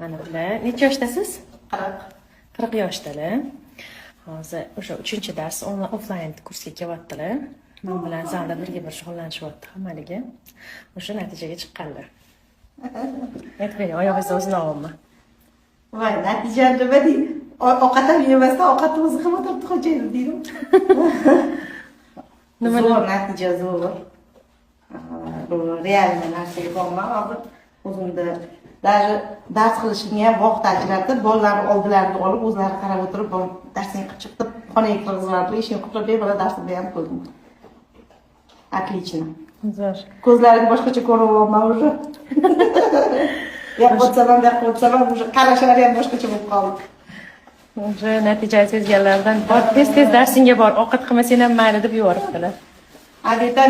Mana bular. Necha yoshdasiz? 40. 40 yoshdalar. Hozir o'sha 3-dars offline kursga kelyaptilar. Men bilan zalda birga shug'ullanishyapti hammaligi. O'sha natijaga chiqqanlar. Aytmayman, oyog'ingizni o'zini olma. Voy, natija nima deydi? Ovqat ham yemasdan ovqatni o'zi ham o'tirib qo'yaydi deydim. Zo'r natija zo'r. Bu realniy narsaga borman hozir o'zimda даже dars qilishimga ham vaqt ajratib, bolalarni oldilariga olib, o'zlari qarab o'tirib, darsini qilib chiqib, xonaga kirgizib, ishimni qilib bemalol darsni ham qildim. Отлично. Zo'r. Ko'zlaring boshqacha ko'ryapman уже. Yo'qotsa ham уже qarashlari ham boshqacha bo'lib qoldi. O'sha natijani sezganlardan bor, tez darsingga bor, ovqat qilmasang ham mayli deb yuboribdilar. Adeta